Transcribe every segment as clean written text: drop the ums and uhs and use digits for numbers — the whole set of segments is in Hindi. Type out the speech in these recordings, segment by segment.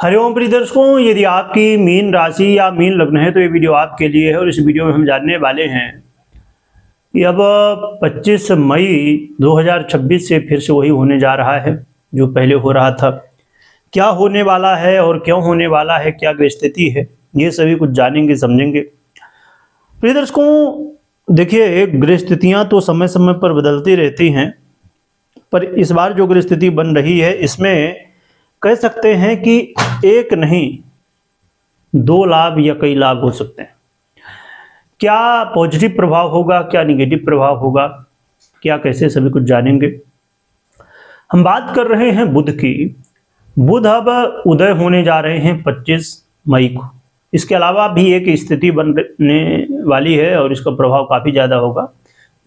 हरिओम प्रिय दर्शकों, यदि आपकी मीन राशि या मीन लग्न है तो ये वीडियो आपके लिए है। और इस वीडियो में हम जानने वाले हैं कि अब 25 मई 2026 से फिर से वही होने जा रहा है जो पहले हो रहा था। क्या होने वाला है और क्यों होने वाला है, क्या ग्रह स्थिति है, ये सभी कुछ जानेंगे समझेंगे। प्रिय दर्शकों देखिए, ग्रह स्थितियाँ तो समय समय पर बदलती रहती हैं, पर इस बार जो ग्रह स्थिति बन रही है इसमें कह सकते हैं कि एक नहीं दो लाभ या कई लाभ हो सकते हैं। क्या पॉजिटिव प्रभाव होगा, क्या निगेटिव प्रभाव होगा, क्या कैसे, सभी कुछ जानेंगे। हम बात कर रहे हैं बुध की। बुध अब उदय होने जा रहे हैं 25 मई को। इसके अलावा भी एक स्थिति बनने वाली है और इसका प्रभाव काफ़ी ज़्यादा होगा,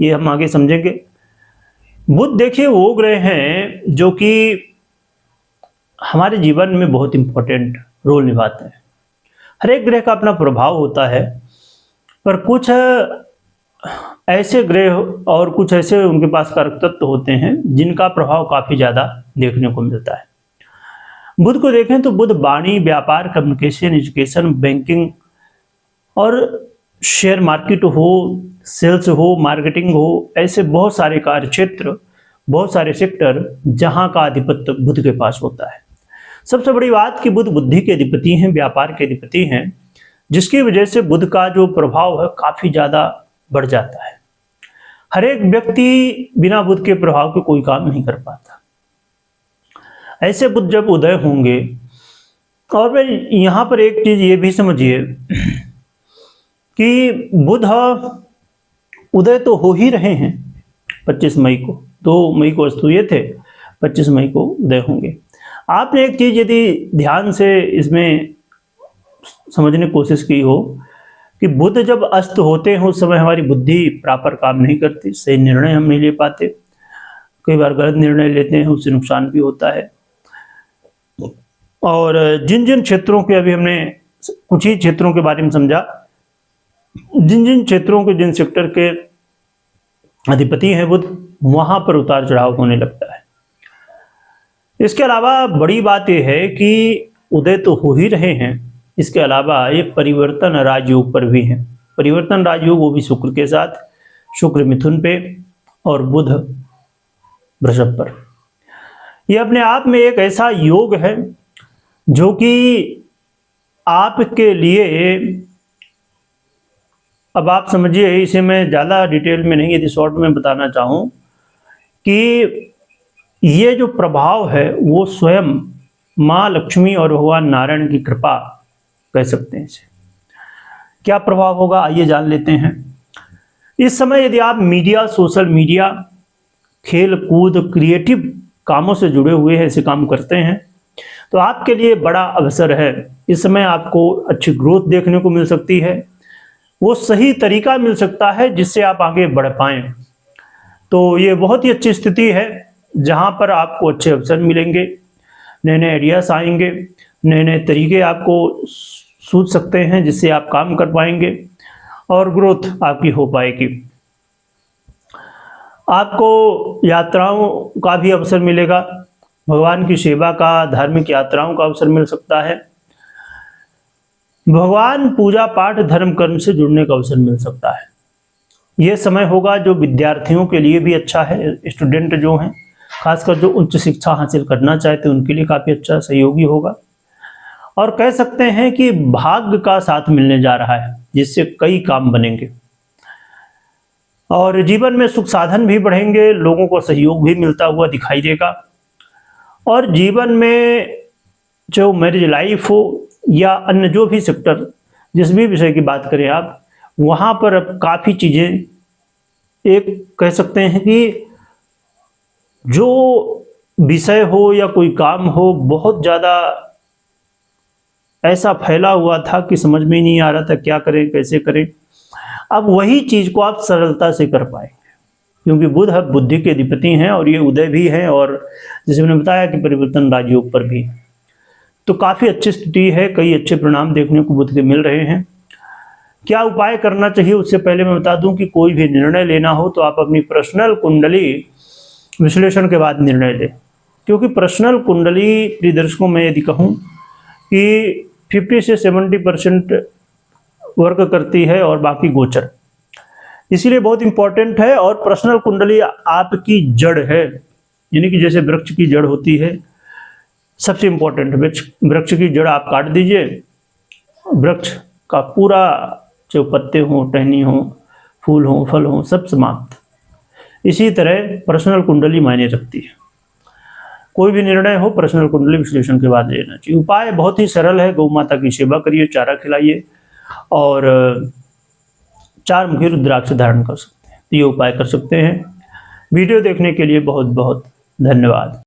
ये हम आगे समझेंगे। बुध देखिए वो ग्रह हैं जो कि हमारे जीवन में बहुत इंपॉर्टेंट रोल निभाते हैं। हर एक ग्रह का अपना प्रभाव होता है, पर कुछ ऐसे ग्रह और कुछ ऐसे उनके पास कारक तत्व होते हैं जिनका प्रभाव काफ़ी ज़्यादा देखने को मिलता है। बुध को देखें तो बुध वाणी, व्यापार, कम्युनिकेशन, एजुकेशन, बैंकिंग और शेयर मार्केट हो, सेल्स हो, मार्केटिंग हो, ऐसे बहुत सारे कार्य क्षेत्र, बहुत सारे सेक्टर जहां का आधिपत्य बुध के पास होता है। सबसे बड़ी बात कि बुध बुद्धि के अधिपति हैं, व्यापार के अधिपति हैं, जिसकी वजह से बुध का जो प्रभाव है काफ़ी ज़्यादा बढ़ जाता है। हर एक व्यक्ति बिना बुध के प्रभाव के कोई काम नहीं कर पाता। ऐसे बुध जब उदय होंगे, और मैं यहाँ पर एक चीज़ ये भी समझिए कि बुध उदय तो हो ही रहे हैं 25 मई को। 2 मई को अस्त हुए थे, 25 मई को उदय होंगे। आपने एक चीज़ यदि ध्यान से इसमें समझने की कोशिश की हो कि बुध जब अस्त होते हैं उस समय हमारी बुद्धि प्रॉपर काम नहीं करती, सही निर्णय हम नहीं ले पाते, कई बार गलत निर्णय लेते हैं, उससे नुकसान भी होता है। और जिन जिन क्षेत्रों के, अभी हमने कुछ ही क्षेत्रों के बारे में समझा, जिन जिन क्षेत्रों के, जिन सेक्टर के अधिपति हैं बुध, वहाँ पर उतार चढ़ाव होने लगता है। इसके अलावा बड़ी बात यह है कि उदय तो हो ही रहे हैं, इसके अलावा एक परिवर्तन राजयोग पर भी है। परिवर्तन राजयोग वो भी शुक्र के साथ, शुक्र मिथुन पे और बुध वृषभ पर। यह अपने आप में एक ऐसा योग है जो कि आपके लिए, अब आप समझिए, इसे मैं ज़्यादा डिटेल में नहीं, यदि शॉर्ट में बताना चाहूँ कि ये जो प्रभाव है वो स्वयं माँ लक्ष्मी और भगवान नारायण की कृपा कह सकते हैं इसे। क्या प्रभाव होगा आइए जान लेते हैं। इस समय यदि आप मीडिया, सोशल मीडिया, खेल कूद, क्रिएटिव कामों से जुड़े हुए हैं, ऐसे काम करते हैं, तो आपके लिए बड़ा अवसर है। इस समय आपको अच्छी ग्रोथ देखने को मिल सकती है, वो सही तरीका मिल सकता है जिससे आप आगे बढ़ पाएँ। तो ये बहुत ही अच्छी स्थिति है जहाँ पर आपको अच्छे अवसर मिलेंगे, नए नए आइडियाज़ आएंगे, नए नए तरीके आपको सूझ सकते हैं जिससे आप काम कर पाएंगे और ग्रोथ आपकी हो पाएगी। आपको यात्राओं का भी अवसर मिलेगा, भगवान की सेवा का, धार्मिक यात्राओं का अवसर मिल सकता है, भगवान पूजा पाठ धर्म कर्म से जुड़ने का अवसर मिल सकता है। यह समय होगा जो विद्यार्थियों के लिए भी अच्छा है। स्टूडेंट जो हैं, खासकर जो उच्च शिक्षा हासिल करना चाहते हैं, उनके लिए काफ़ी अच्छा सहयोगी होगा। और कह सकते हैं कि भाग्य का साथ मिलने जा रहा है जिससे कई काम बनेंगे और जीवन में सुख साधन भी बढ़ेंगे, लोगों को सहयोग भी मिलता हुआ दिखाई देगा। और जीवन में जो मैरिज लाइफ हो या अन्य जो भी सेक्टर, जिस भी विषय की बात करें आप, वहाँ पर अब काफ़ी चीज़ें, एक कह सकते हैं कि जो विषय हो या कोई काम हो, बहुत ज़्यादा ऐसा फैला हुआ था कि समझ में नहीं आ रहा था क्या करें, कैसे करें। अब वही चीज़ को आप सरलता से कर पाएंगे क्योंकि बुध बुद्धि के अधिपति हैं और ये उदय भी हैं, और जैसे मैंने बताया कि परिवर्तन राजयोग पर भी, तो काफ़ी अच्छी स्थिति है। कई अच्छे परिणाम देखने को बुध के मिल रहे हैं। क्या उपाय करना चाहिए उससे पहले मैं बता दूं कि कोई भी निर्णय लेना हो तो आप अपनी पर्सनल कुंडली विश्लेषण के बाद निर्णय लें, क्योंकि पर्सनल कुंडली, प्रिय दर्शकों, मैं यदि कहूँ कि 50 से 70% वर्क करती है और बाकी गोचर, इसीलिए बहुत इंपॉर्टेंट है। और पर्सनल कुंडली आपकी जड़ है, यानी कि जैसे वृक्ष की जड़ होती है, सबसे इंपॉर्टेंट वृक्ष की जड़ आप काट दीजिए, वृक्ष का पूरा जो पत्ते हों, टहनी हो, फूल हो, फल हो, सब समाप्त। इसी तरह पर्सनल कुंडली मायने रखती है। कोई भी निर्णय हो पर्सनल कुंडली विश्लेषण के बाद लेना चाहिए। उपाय बहुत ही सरल है, गौ माता की सेवा करिए, चारा खिलाइए और 4 मुखी रुद्राक्ष धारण कर सकते हैं। ये उपाय कर सकते हैं। वीडियो देखने के लिए बहुत बहुत धन्यवाद।